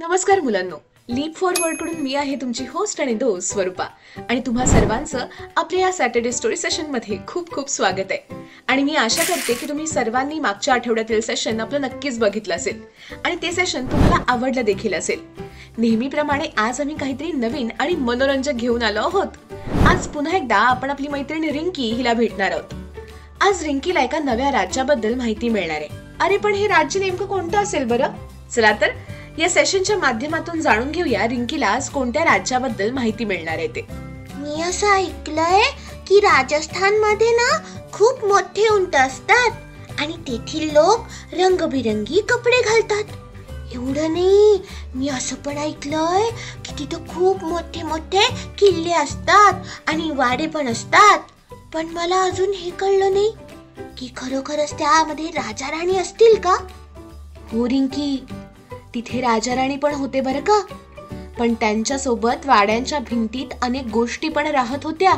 नमस्कार मुलांनो, leaf forward कडून मी आहे तुमची होस्ट आणि दोस्त स्वरूपा आणि तुम्हा सर्वांचं आपल्या या सॅटर्डे स्टोरी सेशन मध्ये खूप खूप स्वागत आहे. आणि मी आशा करते की तुम्ही सर्वांनी मागच्या आठवड्यातील सेशन आपलं नक्कीच बघितलं असेल आणि ते सेशन तुम्हाला आवडलं देखील असेल. नेहमीप्रमाणे आज आम्ही काहीतरी नवीन आणि मनोरंजक घेऊन आलो आहोत. आज पुन्हा एकदा आपण आपली मैत्रीण रिंकी हिला भेटणार आहोत. आज रिंकीला एका नव्या राज्याबद्दल माहिती मिळणार आहे. अरे पण हे राज्य नेमकं कोणतं असेल बरं? चला तर या सेशनच्या माध्यमातून जाणून घेऊया रिंकीला आज कोणत्या राज्याबद्दल माहिती मिळणार आहे ते. मी असं ऐकलंय की राजस्थान मध्ये ना खूप मोठे उंट असतात आणि तेथील लोक रंगबिरंगी कपडे घालतात. एवढं नाही, मी असं पण ऐकलंय की तिथं खूप मोठे मोठे किल्ले असतात आणि वाडे पण असतात. पण मला अजून हे कळलं नाही की खरोखरच त्यामध्ये राजा राणी असतील का? हो रिंकी, तिथे राजा राणी पण होते बरं का, पण त्यांच्या सोबत वाड्यांच्या भिंतीत अनेक गोष्टी पण राहत होत्या.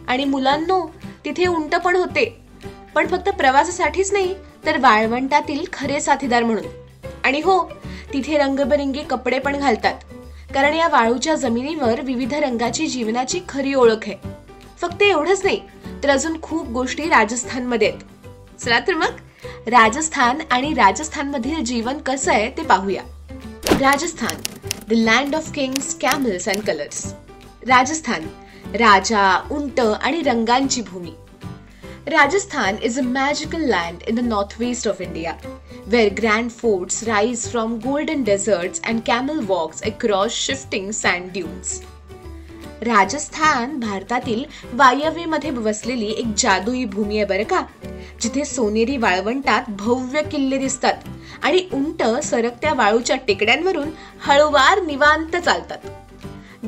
आणि मुलांनो, तिथे उंट पण होते, पण फक्त प्रवासासाठीच नाही तर वाळवंटातील खरे साथीदार म्हणून. आणि हो, तिथे रंगबेरंगी कपडे पण घालतात, कारण या वाळूच्या जमिनीवर विविध रंगाची जीवनाची खरी ओळख आहे. फक्त एवढंच नाही तर अजून खूप गोष्टी राजस्थानमध्ये आहेत. चला तर मग राजस्थान आणि राजस्थानमधील जीवन कसं आहे ते पाहूया. Rajasthan, the land of kings, camels and colours. Rajasthan, राजा, उंट आणि रंगांची भूमी. Rajasthan is a magical land in the northwest of India, where grand forts rise from golden deserts and camel walks across shifting sand dunes. Rajasthan भारतातील वायव्येमध्ये वसलेली एक जादुई भूमी आहे बरं का, जिथे सोनेरी वाळवंटात भव्य किल्ले दिसतात आणि उंट सरकत्या वाळूच्या टेकड्यांवरून हळूवार निवांत चालतात.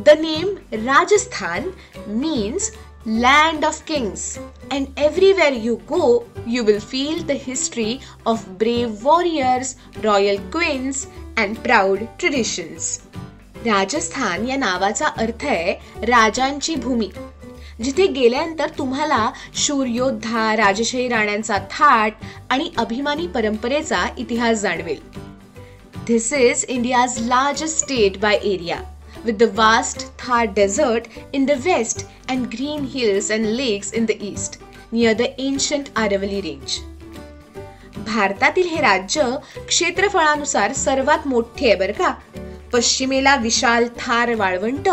The name Rajasthan means land of kings, and everywhere you go you will feel the history of brave warriors, royal queens and proud traditions. Rajasthan या नावाचा अर्थ आहे राजांची भूमी, जिथे गेल्यानंतर तुम्हाला शूर योद्धा, राजशाही राण्यांचा थाट आणि अभिमानी परंपरेचा इतिहास जाणवेल. This is India's largest state by area, with the vast Thar desert in the west and green hills and lakes in the east, near the ancient Aravalli range. भारतातील हे राज्य क्षेत्रफळानुसार सर्वात मोठे आहे बरं का. पश्चिमेला विशाल थार वाळवंट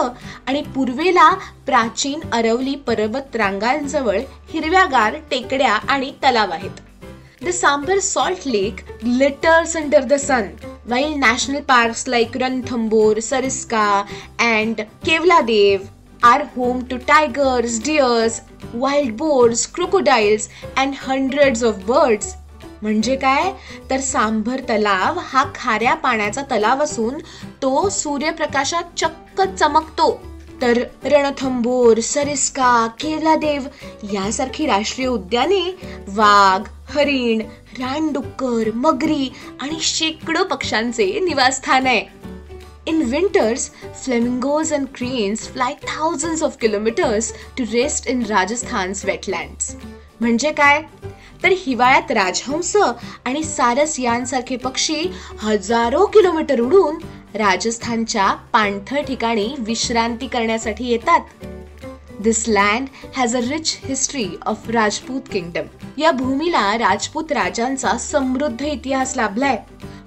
आणि पूर्वेला प्राचीन अरवली पर्वत रांगांजवळ हिरव्यागार टेकड्या आणि तलाव आहेत. The Sambar Salt Lake glitters under the sun, while national parks like Ranthambore, Sariska and Kevladev are home to tigers, deers, wild boars, crocodiles and hundreds of birds. म्हणजे काय तर सांभर तलाव हा खाऱ्या पाण्याचा तलाव असून तो सूर्यप्रकाशात चक्क चमकतो. तर रणथंबोर, सरिस्का, केवलादेव यासारखी राष्ट्रीय उद्याने वाघ, हरिण, रानडुक्कर, मगरी आणि शेकडो पक्ष्यांचे निवासस्थान आहे. In winters, flamingos and cranes fly thousands of kilometers to rest in Rajasthan's wetlands. म्हणजे काय तर हिवाळ्यात राजहंस आणि सारस यांसारखे पक्षी हजारो किलोमीटर उडून राजस्थानच्या पाणथळ ठिकाणी विश्रांती करण्यासाठी येतात. This land has a rich history of Rajput kingdom. या भूमीला राजपूत राजांचा समृद्ध इतिहास लाभलाय.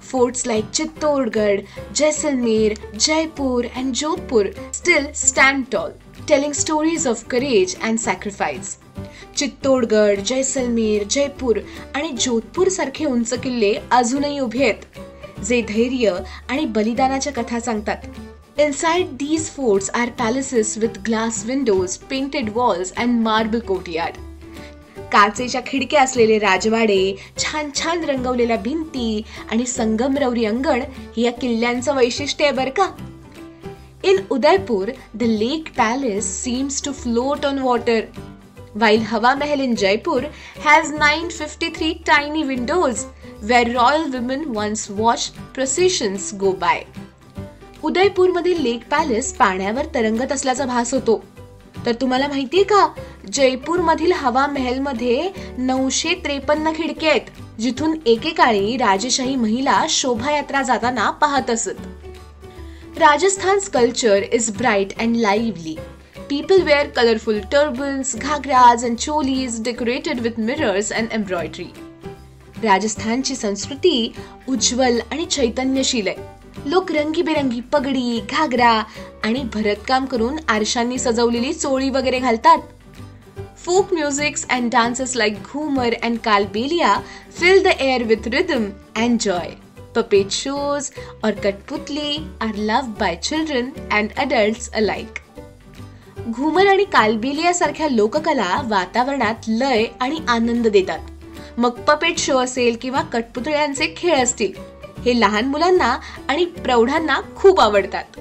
Forts like Chittorgarh, Jaisalmer, Jaipur and Jodhpur still stand tall, telling stories of courage and sacrifice. Chittorgarh, Jaisalmer, Jaipur आणि जोधपूर सारखे उंच किल्ले अजूनही उभे आहेत, जे धैर्य आणि बलिदानाच्या कथा सांगतात. Inside these forts are palaces with glass windows, painted walls and marble courtyard. काचेच्या खिडक्या असलेले राजवाडे, छान छान रंगवलेल्या भिंती आणि संगमरवरी अंगण हे या किल्ल्यांचं वैशिष्ट्य आहे बरं का. In Udaipur, the lake palace seems to float on water, while Hawa Mahal in Jaipur has 953 tiny windows where royal women once watched processions go by. Udaipur मधील लेक पॅलेस पाण्यावर तरंगत असल्याचा भास होतो. तर तुम्हाला माहितीये का, जयपूर मधील हवा महल मध्ये 953 खिडक्या आहेत, जिथून एकेकाळी राजशाही महिला शोभायात्रा जाताना पाहत असत. Rajasthan's culture is bright and lively. People wear colorful turbans, घागराज and cholis decorated with mirrors and embroidery. राजस्थानची संस्कृती उज्ज्वल आणि चैतन्यशील आहे. लोक रंगीबेरंगी पगडी, घागरा आणि भरतकाम करून आरशांनी सजवलेली चोळी वगैरे घालतात. Folk musics and dances like Ghumar and Kalbelia fill the air with rhythm and joy. Puppet shows or Kathputli are loved by children and adults alike. घुमर आणि कालबेलिया सारख्या लोककला वातावरणात लय आणि आनंद देतात. मग पपेट शो असेल किंवा कठपुतळ्यांचे खेळ असतील, हे लहान मुलांना आणि प्रौढांना खूप आवडतात.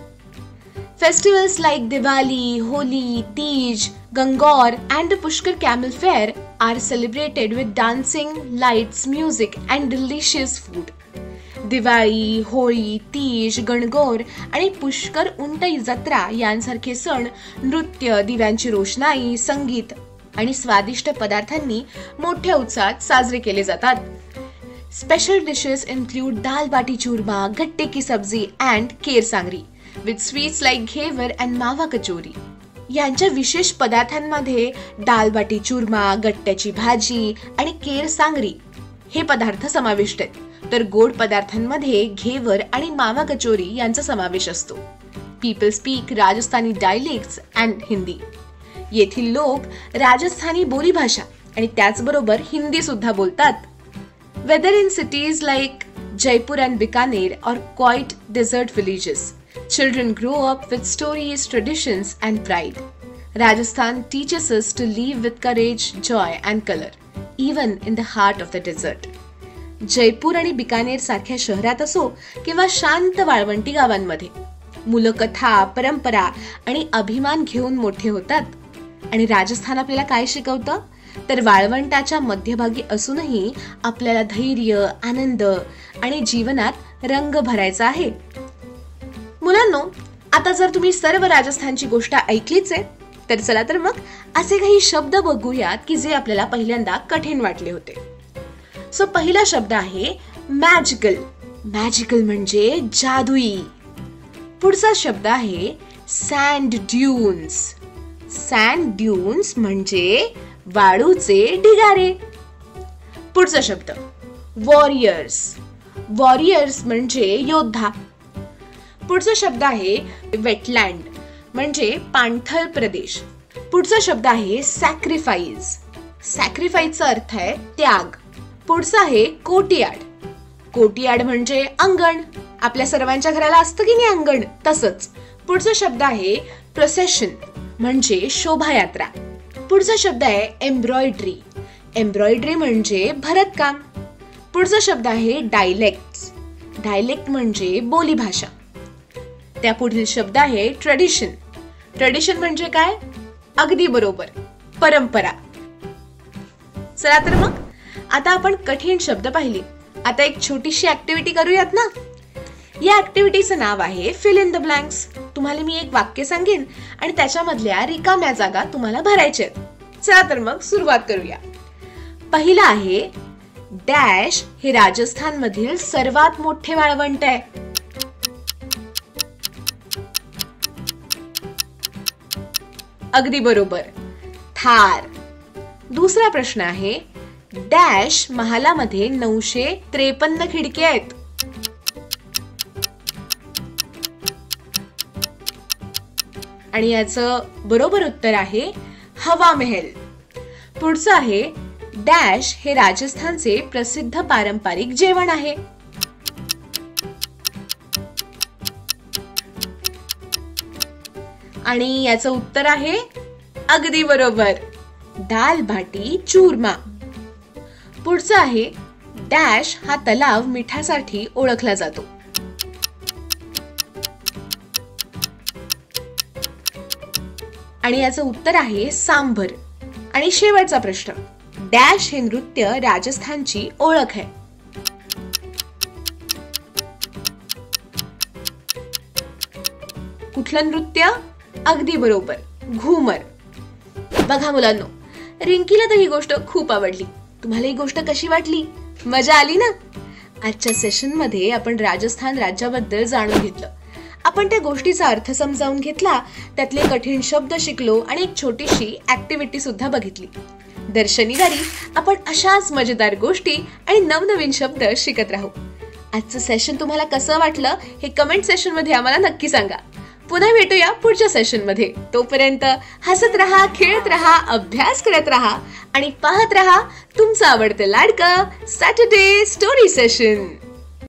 Festivals like Diwali, Holi, Tej, Gangor and the Pushkar Camel Fair are celebrated with dancing, lights, music and delicious food. Diwali, Holi, Teej, Gangaur आणि पुष्कर उंट जत्रा यांसारखे सण नृत्य, दिव्यांची रोषणाई, संगीत आणि स्वादिष्ट पदार्थांनी मोठ्या उत्साहात साजरे केले जातात. Special dishes include dal bati churma, gatte ki sabzi and केर सांगरी with sweets like ghevar and मावा कचोरी. यांच्या विशेष पदार्थांमध्ये दाल बाटी चुरमा, गट्ट्याची भाजी आणि केर सांगरी हे पदार्थ समाविष्ट आहेत. तर गोड पदार्थांमध्ये घेवर आणि मावा कचोरी यांचा समावेश असतो. People speak Rajasthani dialects and Hindi. येथील लोक राजस्थानी बोलीभाषा आणि त्याचबरोबर हिंदी सुद्धा बोलतात. Weather in cities like Jaipur and Bikaner are quite desert villages, children grow up with stories, traditions and pride. Rajasthan teaches us to live with courage, joy and color, even in the heart of the desert. Jaipur आणि बिकानेर सारख्या शहरात असो किंवा शांत वाळवंटी गावांमध्ये मुलं कथा, परंपरा आणि अभिमान घेऊन मोठे होतात. आणि राजस्थान आपल्याला काय शिकवतं? तर वाळवंटाच्या मध्यभागी असूनही आपल्याला धैर्य, आनंद आणि जीवनात रंग भरायचा आहे. मुलांनो, आता जर तुम्ही सर्व राजस्थानची गोष्ट ऐकलीच आहे, तर चला तर मग असे काही शब्द बघूयात की जे आपल्याला पहिल्यांदा कठीण वाटले होते. सो पहिला शब्द आहे मॅजिकल. मॅजिकल म्हणजे जादुई. पुढचा शब्द आहे सँड ड्यून्स. सँड ड्यून्स म्हणजे वाळूचे ढिगारे. पुढचा शब्द वॉरियर्स. वॉरियर्स म्हणजे योद्धा. पुढचा शब्द आहे वेटलँड म्हणजे पाणथळ प्रदेश. पुढचा शब्द आहे सॅक्रिफाईस. सॅक्रिफाईसचा अर्थ आहे त्याग. पुढचा आहे कोर्टयार्ड. कोर्टयार्ड म्हणजे अंगण. आपल्या सर्वांच्या घराला असतं की नाही अंगण, तसंच. पुढचा शब्द आहे प्रोसेशन म्हणजे शोभायात्रा. पुढचा शब्द आहे एम्ब्रॉयडरी. एम्ब्रॉयडरी म्हणजे भरतकाम. पुढचा शब्द आहे डायलेक्ट्स. डायलेक्ट म्हणजे बोलीभाषा. त्या पुढील शब्द आहे ट्रेडिशन. ट्रेडिशन म्हणजे काय? अगदी बरोबर, परंपरा. चला तर मग आता आपण कठीण शब्द पाहिले. आता एक छोटीशी ऍक्टिव्हिटी करूयात ना. या ऍक्टिव्हिटीचं नाव आहे फिल इन द ब्लँक्स. तुम्हाला मी एक वाक्य सांगेन आणि त्याच्यामधल्या रिकाम्या जागा तुम्हाला भरायच्या आहेत. चला तर मग सुरुवात करूया. पहिला आहे डॅश हे राजस्थान मधील सर्वात मोठे वाळवंट आहे. अगदी बरोबर, थार. दुसरा प्रश्न आहे डॅश महालामध्ये 953 खिडक्या आहेत. आणि याचं बरोबर उत्तर आहे हवा महल. पुढचं आहे डॅश हे राजस्थानचे प्रसिद्ध पारंपरिक जेवण आहे. आणि याचं उत्तर आहे अगदी बरोबर दाल बाटी चूरमा. पुढचं आहे डॅश हा तलाव मिठासाठी ओळखला जातो. आणि याचं उत्तर आहे सांभर. आणि शेवटचा प्रश्न डॅश हे नृत्य राजस्थानची ओळख आहे. कुठलं नृत्य? अगदी बरोबर घुमर. बघा मुलांनो, रिंकीला तर ही गोष्ट खूप आवडली. तुम्हाला ही गोष्ट कशी वाटली? मजा आली ना? आजच्या सेशन मध्ये आपण राजस्थान राज्याबद्दल जाणून घेतलं. आपण त्या गोष्टीचा अर्थ समजावून घेतला, त्यातले कठीण शब्द शिकलो आणि एक छोटीशी ऍक्टिव्हिटी सुद्धा बघितली. दर शनिवारी आपण अशाच मजेदार गोष्टी आणि नवनवीन शब्द शिकत राहू. आजचं सेशन तुम्हाला कसं वाटलं हे कमेंट सेशन मध्ये आम्हाला नक्की सांगा. पुन्हा भेटूया पुढच्या सेशन मध्ये. तोपर्यंत हसत राहा, खेळत राहा, अभ्यास करत राहा आणि पाहत राहा तुमचं आवडतं लाडकं सॅटर्डे स्टोरी सेशन.